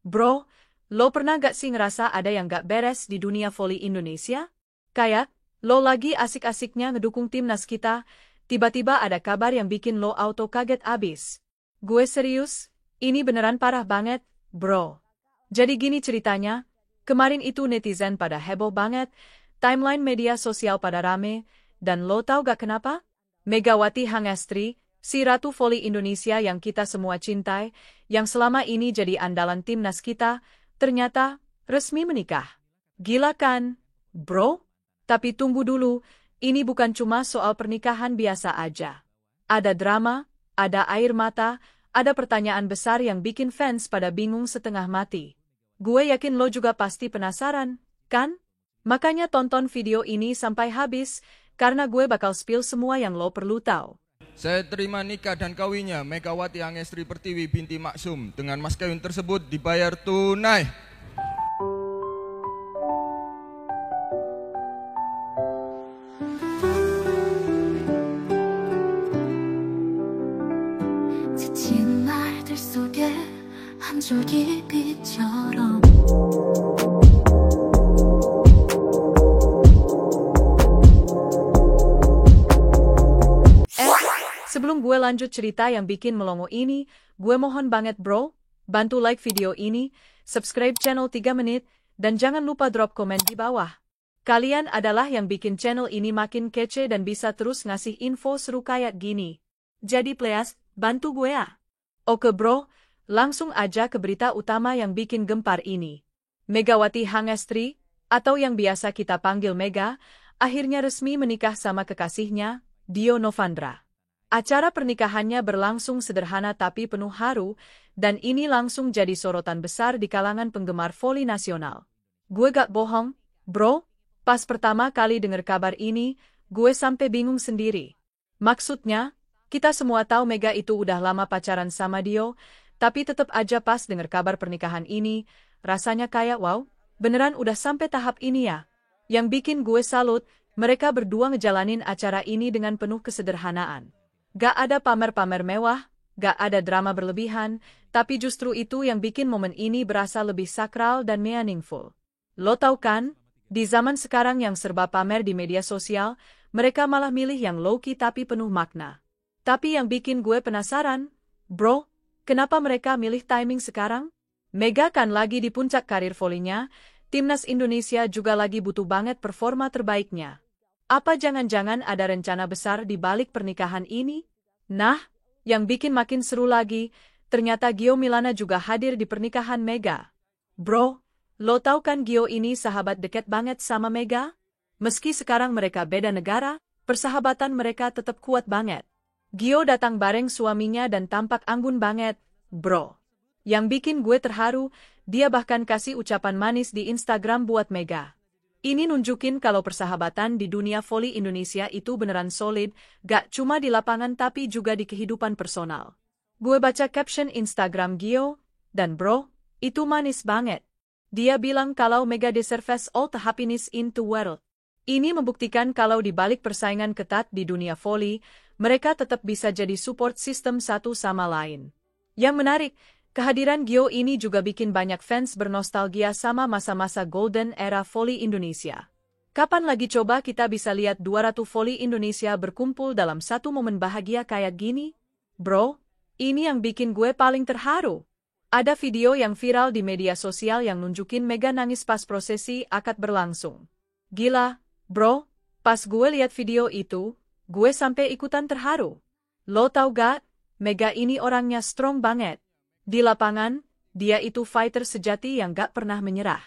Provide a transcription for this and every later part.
Bro, lo pernah gak sih ngerasa ada yang gak beres di dunia voli Indonesia? Kayak, lo lagi asik-asiknya ngedukung timnas kita, tiba-tiba ada kabar yang bikin lo auto kaget abis. Gue serius, ini beneran parah banget, bro. Jadi gini ceritanya, kemarin itu netizen pada heboh banget, timeline media sosial pada rame, dan lo tau gak kenapa? Megawati Hangestri, si Ratu Voli Indonesia yang kita semua cintai, yang selama ini jadi andalan timnas kita, ternyata resmi menikah. Gila kan, bro? Tapi tunggu dulu, ini bukan cuma soal pernikahan biasa aja. Ada drama, ada air mata, ada pertanyaan besar yang bikin fans pada bingung setengah mati. Gue yakin lo juga pasti penasaran, kan? Makanya tonton video ini sampai habis, karena gue bakal spill semua yang lo perlu tahu. Saya terima nikah dan kawinnya Megawati Hangestri Pertiwi binti Maksum dengan mas kawin tersebut dibayar tunai. 지친 날들 속에 한 줄기 빛처럼 Sebelum gue lanjut cerita yang bikin melongo ini, gue mohon banget bro, bantu like video ini, subscribe channel 3 menit, dan jangan lupa drop komen di bawah. Kalian adalah yang bikin channel ini makin kece dan bisa terus ngasih info seru kayak gini. Jadi please, bantu gue ya. Oke bro, langsung aja ke berita utama yang bikin gempar ini. Megawati Hangestri, atau yang biasa kita panggil Mega, akhirnya resmi menikah sama kekasihnya, Dio Novandra. Acara pernikahannya berlangsung sederhana tapi penuh haru, dan ini langsung jadi sorotan besar di kalangan penggemar voli nasional. Gue gak bohong, bro, pas pertama kali denger kabar ini, gue sampai bingung sendiri. Maksudnya, kita semua tahu Mega itu udah lama pacaran sama Dio, tapi tetep aja pas denger kabar pernikahan ini, rasanya kayak wow, beneran udah sampai tahap ini ya. Yang bikin gue salut, mereka berdua ngejalanin acara ini dengan penuh kesederhanaan. Gak ada pamer-pamer mewah, gak ada drama berlebihan, tapi justru itu yang bikin momen ini berasa lebih sakral dan meaningful. Lo tau kan, di zaman sekarang yang serba pamer di media sosial, mereka malah milih yang low-key tapi penuh makna. Tapi yang bikin gue penasaran, bro, kenapa mereka milih timing sekarang? Mega kan lagi di puncak karir volinya, timnas Indonesia juga lagi butuh banget performa terbaiknya. Apa jangan-jangan ada rencana besar di balik pernikahan ini? Nah, yang bikin makin seru lagi, ternyata Gio Milana juga hadir di pernikahan Mega. Bro, lo tau kan Gio ini sahabat dekat banget sama Mega? Meski sekarang mereka beda negara, persahabatan mereka tetap kuat banget. Gio datang bareng suaminya dan tampak anggun banget, bro. Yang bikin gue terharu, dia bahkan kasih ucapan manis di Instagram buat Mega. Ini nunjukin kalau persahabatan di dunia voli Indonesia itu beneran solid, gak cuma di lapangan tapi juga di kehidupan personal. Gue baca caption Instagram Gio, dan bro, itu manis banget. Dia bilang kalau Mega deserves all the happiness in the world. Ini membuktikan kalau di balik persaingan ketat di dunia voli, mereka tetap bisa jadi support system satu sama lain. Yang menarik, kehadiran Gio ini juga bikin banyak fans bernostalgia sama masa-masa golden era voli Indonesia. Kapan lagi coba kita bisa lihat 200 voli Indonesia berkumpul dalam satu momen bahagia kayak gini? Bro, ini yang bikin gue paling terharu. Ada video yang viral di media sosial yang nunjukin Mega nangis pas prosesi akad berlangsung. Gila, bro, pas gue lihat video itu, gue sampai ikutan terharu. Lo tau gak, Mega ini orangnya strong banget. Di lapangan, dia itu fighter sejati yang gak pernah menyerah.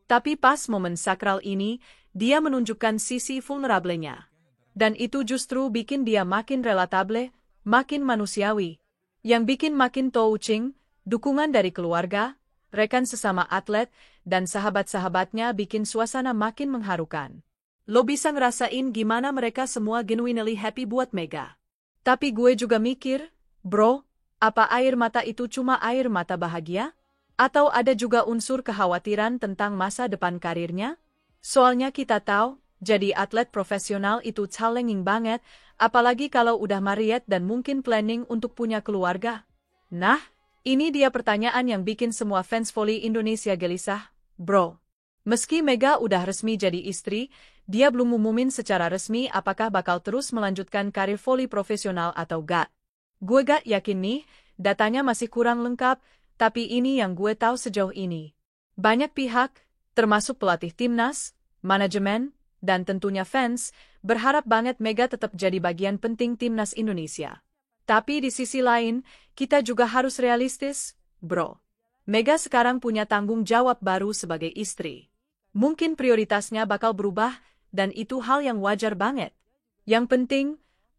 Tapi pas momen sakral ini, dia menunjukkan sisi vulnerablenya. Dan itu justru bikin dia makin relatable, makin manusiawi. Yang bikin makin touching, dukungan dari keluarga, rekan sesama atlet, dan sahabat-sahabatnya bikin suasana makin mengharukan. Lo bisa ngerasain gimana mereka semua genuinely happy buat Mega. Tapi gue juga mikir, bro, apa air mata itu cuma air mata bahagia? Atau ada juga unsur kekhawatiran tentang masa depan karirnya? Soalnya kita tahu, jadi atlet profesional itu challenging banget, apalagi kalau udah married dan mungkin planning untuk punya keluarga. Nah, Ini dia pertanyaan yang bikin semua fans voli Indonesia gelisah, bro. Meski Mega udah resmi jadi istri, dia belum ngumumin secara resmi apakah bakal terus melanjutkan karir voli profesional atau gak. Gue gak yakin nih, datanya masih kurang lengkap, tapi ini yang gue tahu sejauh ini. Banyak pihak, termasuk pelatih timnas, manajemen, dan tentunya fans, berharap banget Mega tetap jadi bagian penting timnas Indonesia. Tapi di sisi lain, kita juga harus realistis, bro. Mega sekarang punya tanggung jawab baru sebagai istri. Mungkin prioritasnya bakal berubah, dan itu hal yang wajar banget. Yang penting,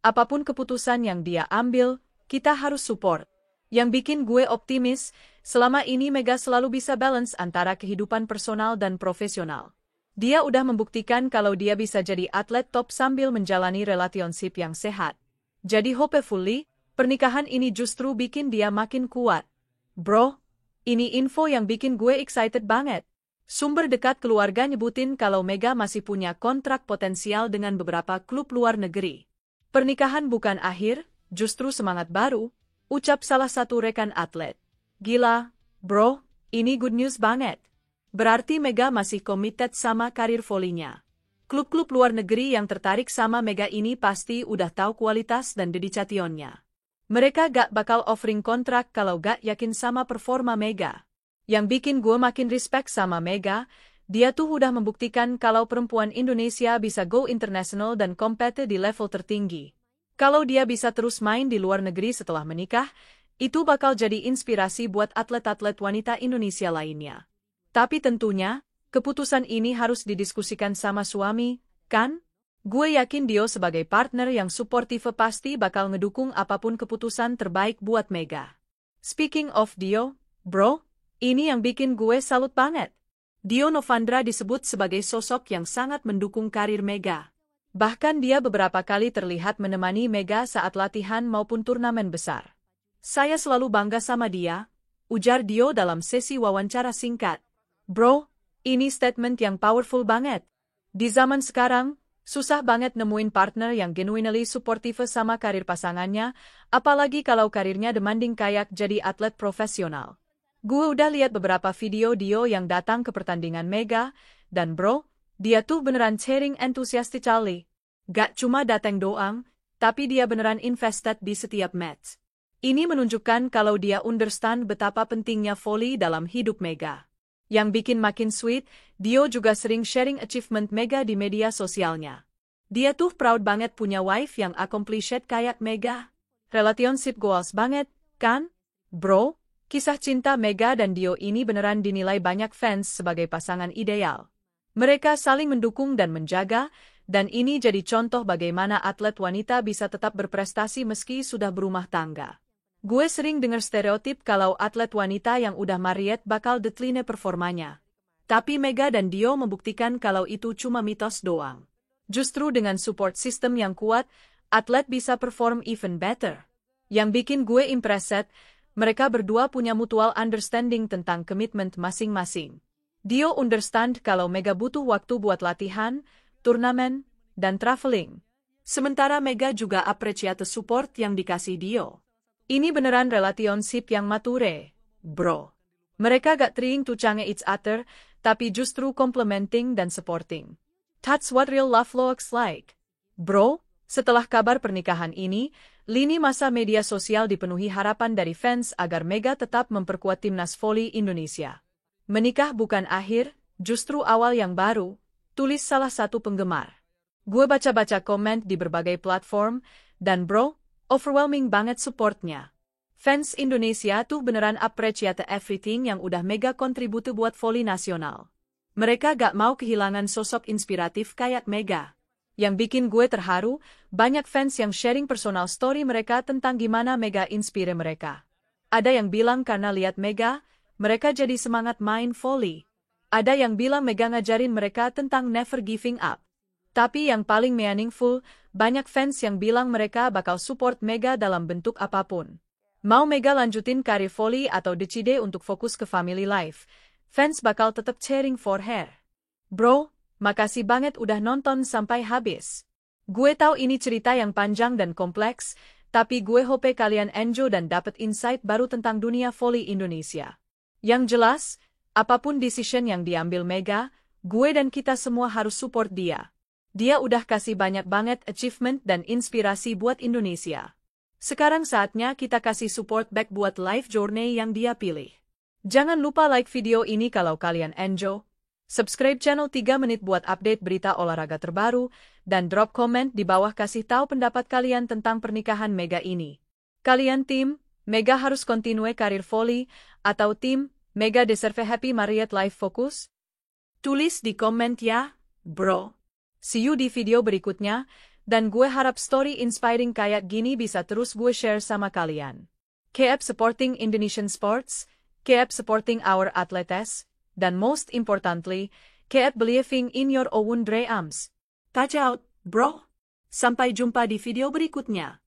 apapun keputusan yang dia ambil, kita harus support. Yang bikin gue optimis, selama ini Mega selalu bisa balance antara kehidupan personal dan profesional. Dia udah membuktikan kalau dia bisa jadi atlet top sambil menjalani relationship yang sehat. Jadi hopefully, pernikahan ini justru bikin dia makin kuat. Bro, ini info yang bikin gue excited banget. Sumber dekat keluarga nyebutin kalau Mega masih punya kontrak potensial dengan beberapa klub luar negeri. Pernikahan bukan akhir, justru semangat baru, ucap salah satu rekan atlet. Gila, bro, ini good news banget. Berarti Mega masih committed sama karir volinya. Klub-klub luar negeri yang tertarik sama Mega ini pasti udah tahu kualitas dan dedicationnya. Mereka gak bakal offering kontrak kalau gak yakin sama performa Mega. Yang bikin gue makin respect sama Mega, dia tuh udah membuktikan kalau perempuan Indonesia bisa go international dan compete di level tertinggi. Kalau dia bisa terus main di luar negeri setelah menikah, itu bakal jadi inspirasi buat atlet-atlet wanita Indonesia lainnya. Tapi tentunya, keputusan ini harus didiskusikan sama suami, kan? Gue yakin Dio sebagai partner yang suportif pasti bakal ngedukung apapun keputusan terbaik buat Mega. Speaking of Dio, bro, ini yang bikin gue salut banget. Dio Novandra disebut sebagai sosok yang sangat mendukung karir Mega. Bahkan dia beberapa kali terlihat menemani Mega saat latihan maupun turnamen besar. Saya selalu bangga sama dia, ujar Dio dalam sesi wawancara singkat. Bro, ini statement yang powerful banget. Di zaman sekarang, susah banget nemuin partner yang genuinely supportive sama karir pasangannya, apalagi kalau karirnya demanding kayak jadi atlet profesional. Gue udah lihat beberapa video Dio yang datang ke pertandingan Mega, dan bro, dia tuh beneran cheering enthusiastically. Gak cuma datang doang, tapi dia beneran invested di setiap match. Ini menunjukkan kalau dia understand betapa pentingnya voli dalam hidup Mega. Yang bikin makin sweet, Dio juga sering sharing achievement Mega di media sosialnya. Dia tuh proud banget punya wife yang accomplished kayak Mega. Relationship goals banget, kan? Bro, kisah cinta Mega dan Dio ini beneran dinilai banyak fans sebagai pasangan ideal. Mereka saling mendukung dan menjaga, dan ini jadi contoh bagaimana atlet wanita bisa tetap berprestasi meski sudah berumah tangga. Gue sering dengar stereotip kalau atlet wanita yang udah married bakal decline performanya. Tapi Mega dan Dio membuktikan kalau itu cuma mitos doang. Justru dengan support system yang kuat, atlet bisa perform even better. Yang bikin gue impressed, mereka berdua punya mutual understanding tentang commitment masing-masing. Dio understand kalau Mega butuh waktu buat latihan, turnamen, dan traveling. Sementara Mega juga appreciate support yang dikasih Dio. Ini beneran relationship yang mature, bro. Mereka gak trying to change each other, tapi justru complementing dan supporting. That's what real love looks like. Bro, setelah kabar pernikahan ini, lini masa media sosial dipenuhi harapan dari fans agar Mega tetap memperkuat timnas voli Indonesia. Menikah bukan akhir, justru awal yang baru, tulis salah satu penggemar. Gue baca-baca komen di berbagai platform, dan bro, overwhelming banget supportnya. Fans Indonesia tuh beneran appreciate everything yang udah Mega kontribute buat voli nasional. Mereka gak mau kehilangan sosok inspiratif kayak Mega. Yang bikin gue terharu, banyak fans yang sharing personal story mereka tentang gimana Mega inspire mereka. Ada yang bilang karena lihat Mega, mereka jadi semangat main voli. Ada yang bilang Mega ngajarin mereka tentang never giving up. Tapi yang paling meaningful, banyak fans yang bilang mereka bakal support Mega dalam bentuk apapun. Mau Mega lanjutin karir voli atau decide untuk fokus ke family life, fans bakal tetap cheering for her. Bro, makasih banget udah nonton sampai habis. Gue tahu ini cerita yang panjang dan kompleks, Tapi gue hope kalian enjoy dan dapat insight baru tentang dunia voli Indonesia. Yang jelas, apapun decision yang diambil Mega, gue dan kita semua harus support dia. Dia udah kasih banyak banget achievement dan inspirasi buat Indonesia. Sekarang saatnya kita kasih support back buat life journey yang dia pilih. Jangan lupa like video ini kalau kalian enjoy. Subscribe channel 3 Menit buat update berita olahraga terbaru, dan drop comment di bawah kasih tahu pendapat kalian tentang pernikahan Mega ini. Kalian tim Mega harus continue karir voli, atau tim Mega deserve happy married life focus? Tulis di komen ya, bro. See you di video berikutnya, dan gue harap story inspiring kayak gini bisa terus gue share sama kalian. Keep supporting Indonesian sports, keep supporting our athletes, dan most importantly, keep believing in your own dreams. Touch out, bro. Sampai jumpa di video berikutnya.